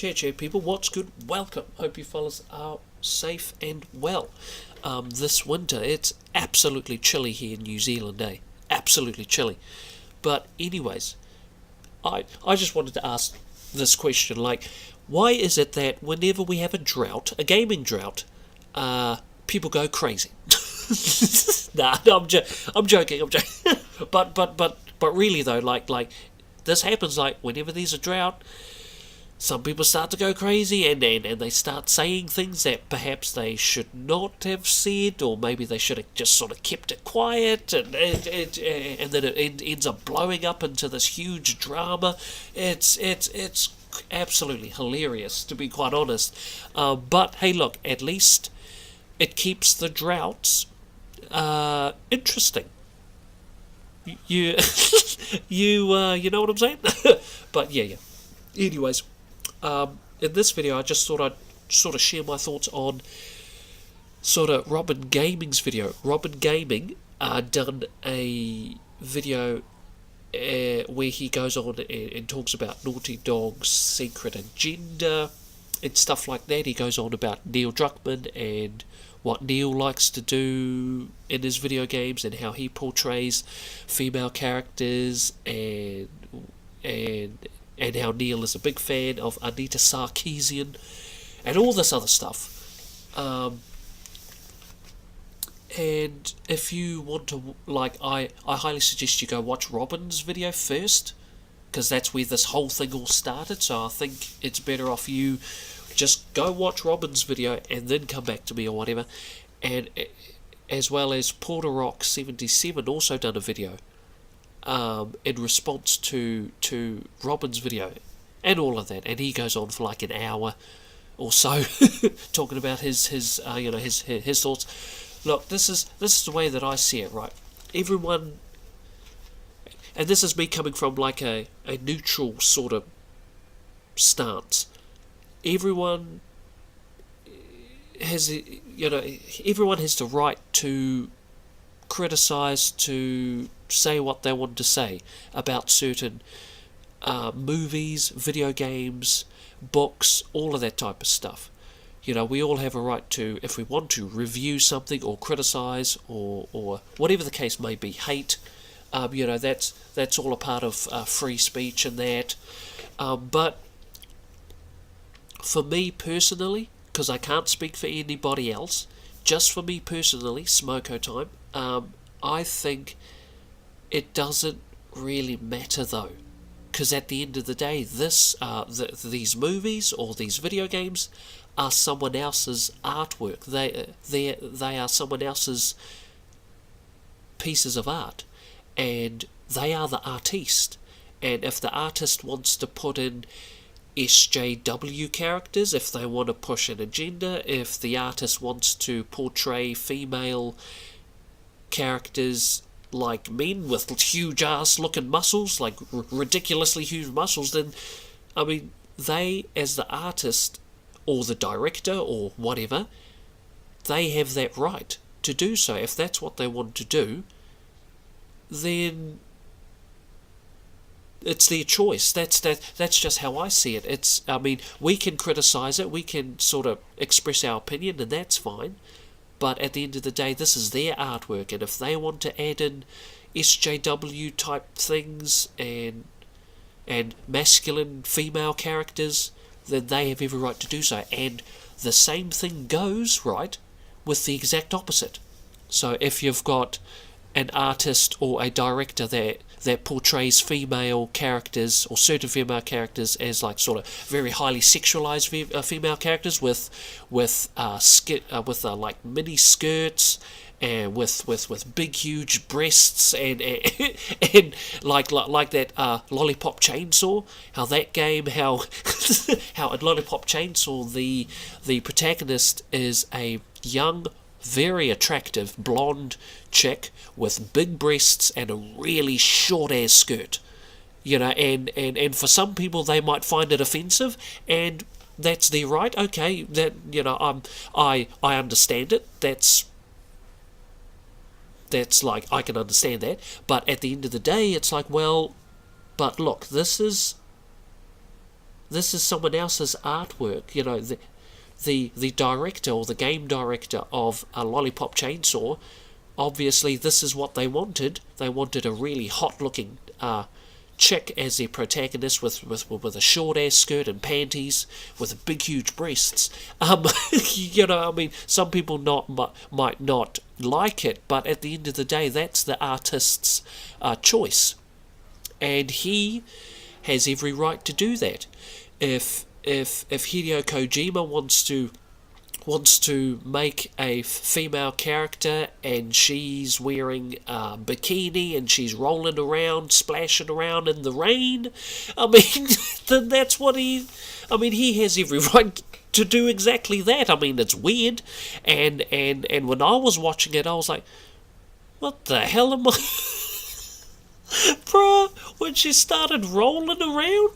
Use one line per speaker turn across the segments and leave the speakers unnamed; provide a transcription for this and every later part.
Chair people, what's good? Welcome. Hope you fellas are safe and well. This winter, it's absolutely chilly here in New Zealand, eh? Absolutely chilly. But anyways, I just wanted to ask this question, like, why is it that whenever we have a drought, a gaming drought, people go crazy? No, I'm joking. But really though, like this happens like whenever there's a drought. Some people start to go crazy and they start saying things that perhaps they should not have said, or maybe they should have just sort of kept it quiet, and then it ends up blowing up into this huge drama. It's absolutely hilarious, to be quite honest. But hey, look, at least it keeps the droughts interesting. You you know what I'm saying? But yeah. Anyways. In this video, I just thought I'd sort of share my thoughts on sort of Robin Gaming's video. Robin Gaming done a video where he goes on and talks about Naughty Dog's secret agenda and stuff like that. He goes on about Neil Druckmann and what Neil likes to do in his video games and how he portrays female characters and how Neil is a big fan of Anita Sarkeesian and all this other stuff. And if you want to, like, I highly suggest you go watch Robin's video first, because that's where this whole thing all started. So I think it's better off you just go watch Robin's video and then come back to me or whatever. And as well as Porter Rock 77 also done a video in response to Robin's video and all of that, and he goes on for like an hour or so talking about his thoughts. Look, this is the way that I see it, right? Everyone, and this is me coming from like a neutral sort of stance. Everyone has everyone has the right to criticize, to say what they want to say about certain movies, video games, books, all of that type of stuff. You know, we all have a right to, if we want to, review something or criticize or whatever the case may be, hate. That's all a part of free speech and that. But for me personally, because I can't speak for anybody else, just for me personally, Smoko time, I think it doesn't really matter though, because at the end of the day, these movies or these video games are someone else's artwork. They are someone else's pieces of art, and they are the artiste. And if the artist wants to put in SJW characters, if they want to push an agenda, if the artist wants to portray female characters like men with huge ass looking muscles, like ridiculously huge muscles, then I mean, they as the artist or the director or whatever, they have that right to do so. If that's what they want to do, then it's their choice. That's just how I see it. I mean, we can criticize it, we can sort of express our opinion, and that's fine. But at the end of the day, this is their artwork, and if they want to add in SJW type things and masculine female characters, then they have every right to do so. And the same thing goes, right, with the exact opposite. So if you've got an artist or a director that portrays female characters or certain female characters as like sort of very highly sexualized female characters with like mini skirts and with big huge breasts and like that Lollipop Chainsaw, how that game, how how in Lollipop Chainsaw the protagonist is a young, very attractive blonde chick with big breasts and a really short ass skirt, and for some people they might find it offensive, and that's their right. Okay, that I understand it. That's like, I can understand that, but at the end of the day, it's like, well, but look, this is This is someone else's artwork. You know, the director or the game director of a Lollipop Chainsaw, obviously this is what they wanted. They wanted a really hot-looking chick as their protagonist with a short-ass skirt and panties with big, huge breasts. You know, I mean, some people might not like it, but at the end of the day, that's the artist's choice. And he has every right to do that. If Hideo Kojima wants to make a female character and she's wearing a bikini and she's rolling around, splashing around in the rain, I mean, then that's what he has every right to do exactly that. I mean, it's weird, and when I was watching it, I was like, what the hell am I... Bruh, when she started rolling around,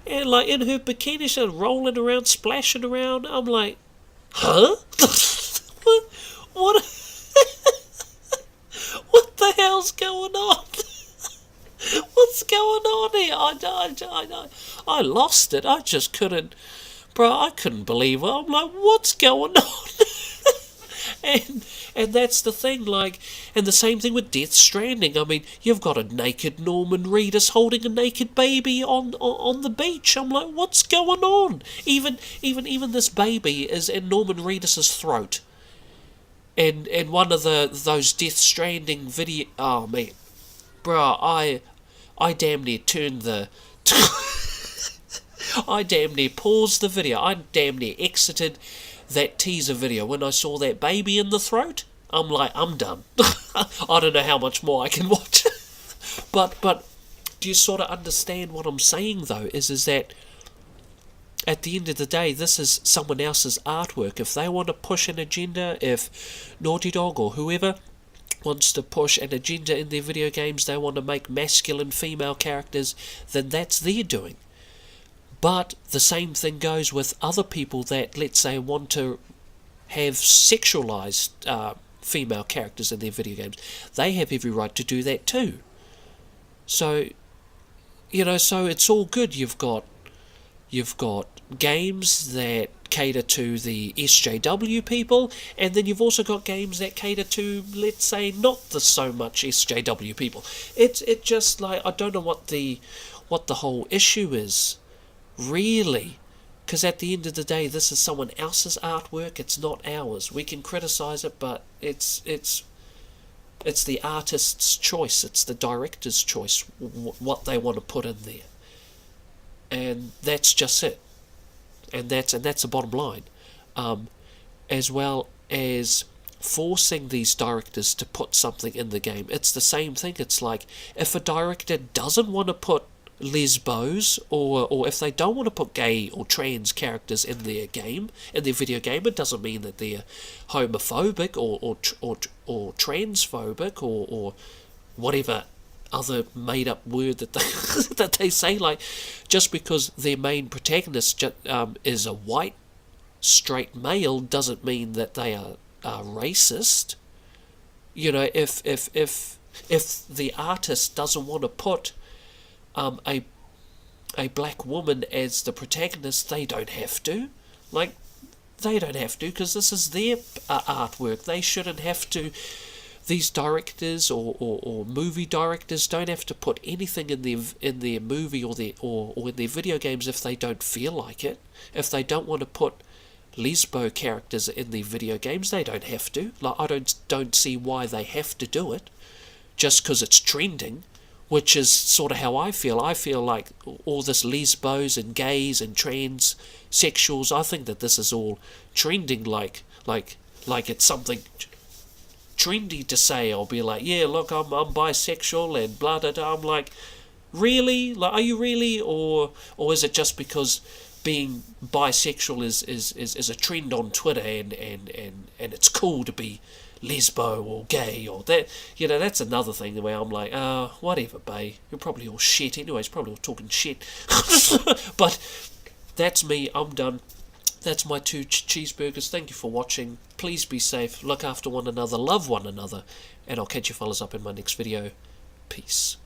and like in her bikini, she started rolling around, splashing around, I'm like, huh? What what the hell's going on? What's going on here? I lost it. I just couldn't, bro. I couldn't believe it. I'm like, what's going on? And that's the thing, like, and the same thing with Death Stranding. I mean, you've got a naked Norman Reedus holding a naked baby on the beach. I'm like, what's going on? Even this baby is in Norman Reedus's throat. And one of those Death Stranding video. Oh man, bro, I damn near turned the. I damn near paused the video. I damn near exited that teaser video when I saw that baby in the throat. I'm like, I'm done. I don't know how much more I can watch. but do you sort of understand what I'm saying though? Is that at the end of the day, this is someone else's artwork. If they want to push an agenda, if Naughty Dog or whoever wants to push an agenda in their video games, they want to make masculine female characters, then that's their doing. But the same thing goes with other people that, let's say, want to have sexualized female characters in their video games. They have every right to do that too. So, you know, so it's all good. You've got games that cater to the SJW people, and then you've also got games that cater to, let's say, not the so much SJW people. It just like, I don't know what the whole issue is. Really, because at the end of the day, this is someone else's artwork. It's not ours. We can criticize it, but it's the artist's choice. It's the director's choice what they want to put in there, and that's just it. And that's the bottom line, as well as forcing these directors to put something in the game. It's the same thing. It's like if a director doesn't want to put lesbos, or if they don't want to put gay or trans characters in their game, in their video game, it doesn't mean that they're homophobic or transphobic or whatever other made up word that they that they say. Like, just because their main protagonist is a white straight male doesn't mean that they are racist. You know, if the artist doesn't want to put a black woman as the protagonist, they don't have to. Like, they don't have to, because this is their artwork. They shouldn't have to. These directors or movie directors don't have to put anything in their movie or in their video games if they don't feel like it. If they don't want to put lesbo characters in their video games, they don't have to. Like, I don't see why they have to do it just because it's trending. Which is sort of how I feel. I feel like all this lesbos and gays and transsexuals, I think that this is all trending like it's something trendy to say. I'll be like, yeah, look, I'm bisexual and blah blah blah. I'm like, really? Like, are you really? Or is it just because being bisexual is a trend on Twitter and it's cool to be lesbo or gay or that? You know, that's another thing where I'm like, whatever, bae, you're probably all shit anyways, probably all talking shit. But that's me. I'm done. That's my 2 cheeseburgers. Thank you for watching. Please be safe, look after one another, love one another, and I'll catch you fellas up in my next video. Peace.